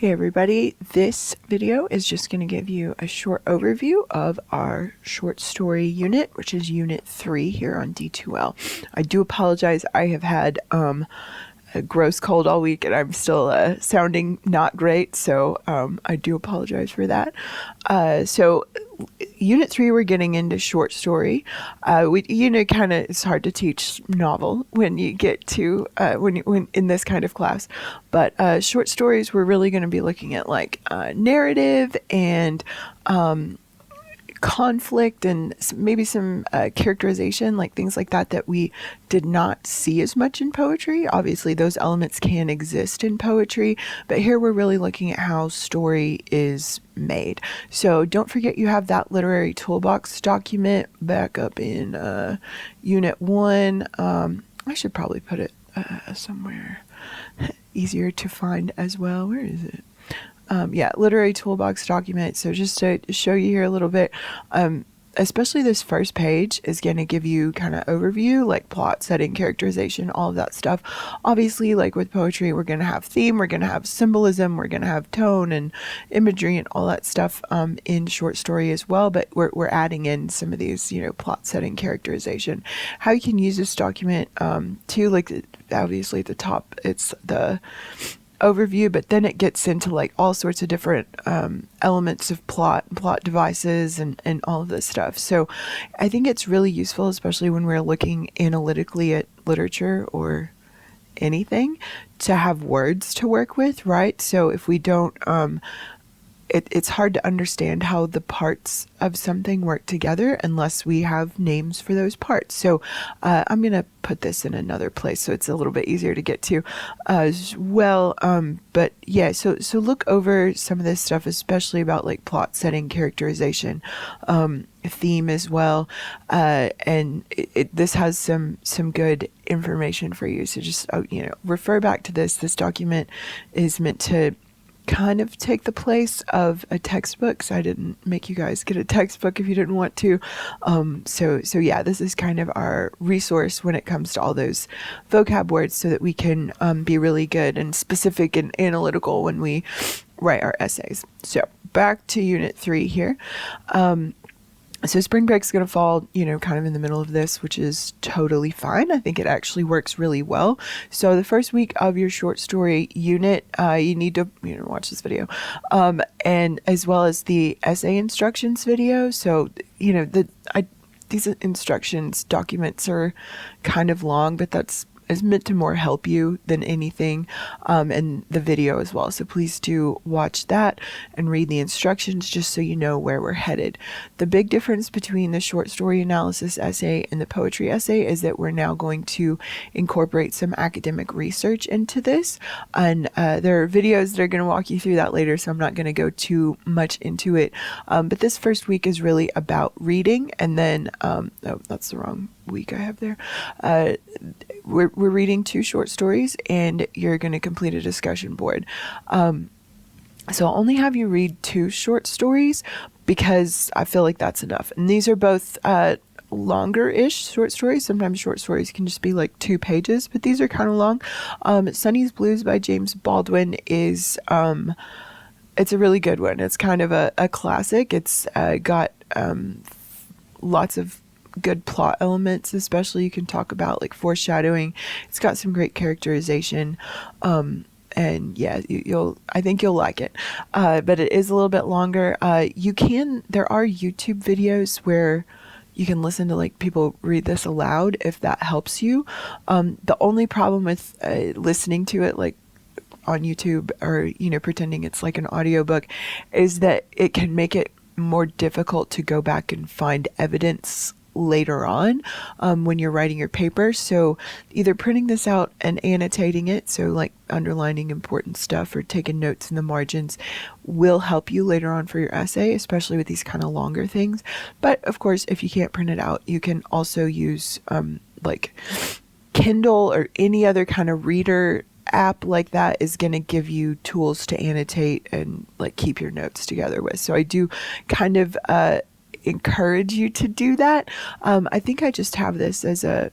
Hey everybody, this video is just going to give you a short overview of our short story unit, which is unit 3 here on D2L. I do apologize, I have had a gross cold all week and I'm still sounding not great, so I do apologize for that. So Unit 3, we're getting into short story. It's hard to teach novel when you get to when in this kind of class, but short stories, we're really going to be looking at like narrative and conflict and maybe some characterization, like things like that we did not see as much in poetry. Obviously those elements can exist in poetry, but here we're really looking at how story is made. So don't forget you have that literary toolbox document back up in unit 1. I should probably put it somewhere easier to find as well. Where is it? Literary toolbox document. So just to show you here a little bit, especially this first page is going to give you kind of overview, like plot, setting, characterization, all of that stuff. Obviously, like with poetry, we're going to have theme, we're going to have symbolism, we're going to have tone and imagery and all that stuff in short story as well. But we're adding in some of these, plot, setting, characterization. How you can use this document too, like obviously at the top, it's the overview, but then it gets into like all sorts of different elements of plot devices and all of this stuff. So I think it's really useful, especially when we're looking analytically at literature or anything, to have words to work with, right? So if we don't it's hard to understand how the parts of something work together unless we have names for those parts. So I'm going to put this in another place so it's a little bit easier to get to as well. But yeah, so look over some of this stuff, especially about like plot, setting, characterization, theme as well. And this has some good information for you. So just, refer back to this. This document is meant to kind of take the place of a textbook, so I didn't make you guys get a textbook if you didn't want to. So yeah, this is kind of our resource when it comes to all those vocab words, so that we can be really good and specific and analytical when we write our essays. So back to unit 3 here. So spring break's going to fall, kind of in the middle of this, which is totally fine. I think it actually works really well. So the first week of your short story unit, you need to, watch this video, and as well as the essay instructions video. So, these instructions documents are kind of long, but that's is meant to more help you than anything, and the video as well. So please do watch that and read the instructions just so you know where we're headed. The big difference between the short story analysis essay and the poetry essay is that we're now going to incorporate some academic research into this, and there are videos that are going to walk you through that later, so I'm not going to go too much into it. But this first week is really about reading, and then oh, that's the wrong week I have there. We're reading 2 short stories, and you're going to complete a discussion board. So I'll only have you read 2 short stories because I feel like that's enough. And these are both longer-ish short stories. Sometimes short stories can just be like 2 pages, but these are kind of long. Sunny's Blues by James Baldwin is it's a really good one. It's kind of a classic. It's got lots of good plot elements, especially you can talk about like foreshadowing. It's got some great characterization, and yeah, I think you'll like it, but it is a little bit longer. There are YouTube videos where you can listen to like people read this aloud if that helps you. The only problem with listening to it like on YouTube or pretending it's like an audiobook is that it can make it more difficult to go back and find evidence later on when you're writing your paper. So either printing this out and annotating it, so like underlining important stuff or taking notes in the margins, will help you later on for your essay, especially with these kind of longer things. But of course, if you can't print it out, you can also use like Kindle or any other kind of reader app like that is going to give you tools to annotate and like keep your notes together with. So I do kind of encourage you to do that. I think I just have this as a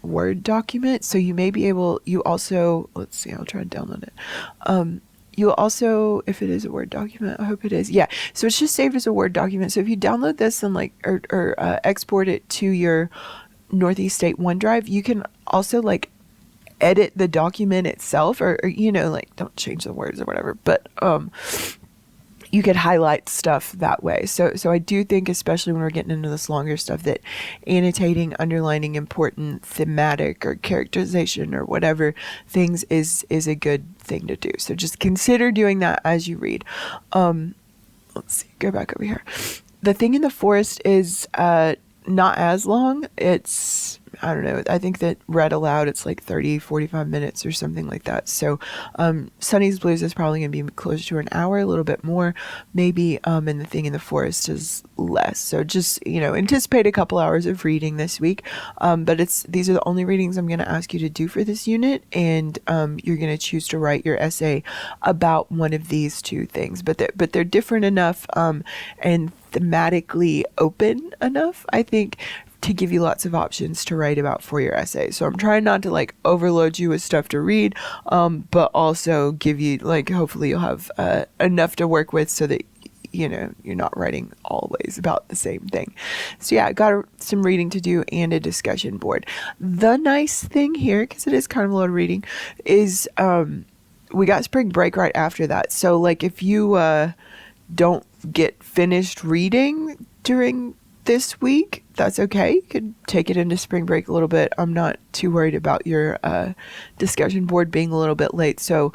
Word document, so you may be able, you also, let's see, I'll try and download it. You'll also, if it is a Word document, I hope it is. Yeah. So it's just saved as a Word document. So if you download this and like, or export it to your Northeast State OneDrive, you can also like edit the document itself, or you know, like don't change the words or whatever, but you could highlight stuff that way. So I do think, especially when we're getting into this longer stuff, that annotating, underlining important thematic or characterization or whatever things is a good thing to do. So just consider doing that as you read. Let's see, go back over here. The Thing in the Forest is not as long. It's, I don't know, I think that read aloud it's like 30-45 minutes or something like that. So Sonny's Blues is probably going to be closer to an hour, a little bit more maybe, and The Thing in the Forest is less. So just, you know, anticipate a couple hours of reading this week, but these are the only readings I'm going to ask you to do for this unit, and you're going to choose to write your essay about one of these two things, but they're different enough and thematically open enough, I think, to give you lots of options to write about for your essay. So I'm trying not to like overload you with stuff to read, but also give you, like, hopefully you'll have enough to work with so that, you know, you're not writing always about the same thing. So yeah, I got some reading to do and a discussion board. The nice thing here, because it is kind of a lot of reading, is we got spring break right after that. So like if you don't get finished reading during this week, that's okay. You could take it into spring break a little bit. I'm not too worried about your discussion board being a little bit late. So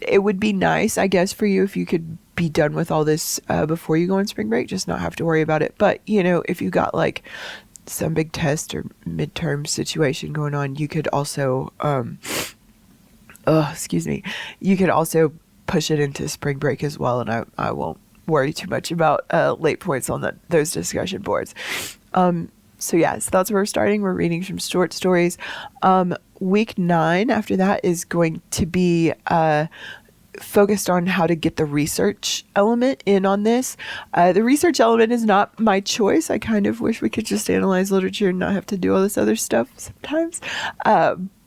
it would be nice, I guess, for you if you could be done with all this before you go on spring break, just not have to worry about it. But, you know, if you got like some big test or midterm situation going on, you could also, you could also push it into spring break as well. And I won't worry too much about late points on those discussion boards. So that's where we're starting. We're reading some short stories. Week 9 after that is going to be focused on how to get the research element in on this. The research element is not my choice. I kind of wish we could just analyze literature and not have to do all this other stuff sometimes.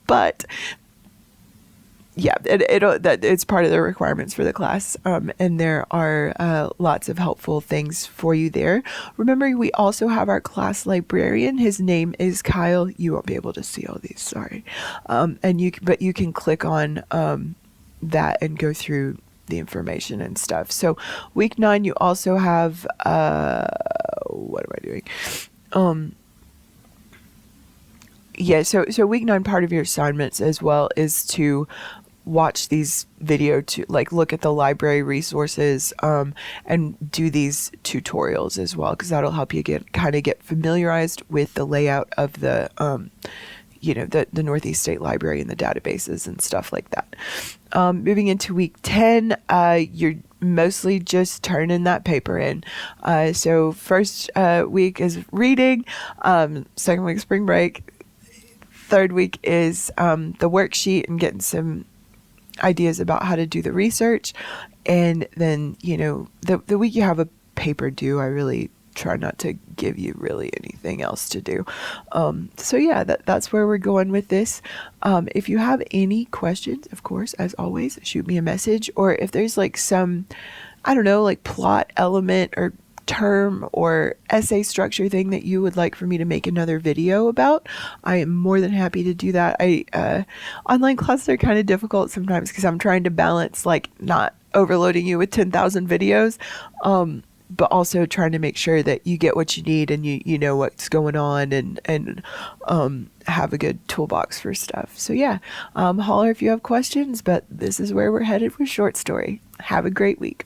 But yeah, it's part of the requirements for the class, and there are lots of helpful things for you there. Remember, we also have our class librarian. His name is Kyle. You won't be able to see all these, sorry. And you can click on that and go through the information and stuff. So week 9, you also have what am I doing? So week 9, part of your assignments as well is to watch these to like look at the library resources and do these tutorials as well, because that'll help you get familiarized with the layout of the the Northeast State Library and the databases and stuff like that. Moving into week 10, you're mostly just turning that paper in. So first week is reading, second week spring break, third week is the worksheet and getting some ideas about how to do the research. And then, the week you have a paper due, I really try not to give you really anything else to do. That's where we're going with this. If you have any questions, of course, as always, shoot me a message. Or if there's like some, I don't know, like plot element or term or essay structure thing that you would like for me to make another video about, I am more than happy to do that. Online classes are kind of difficult sometimes because I'm trying to balance like not overloading you with 10,000 videos, but also trying to make sure that you get what you need and you know what's going on and have a good toolbox for stuff. So holler if you have questions, but this is where we're headed with short story. Have a great week.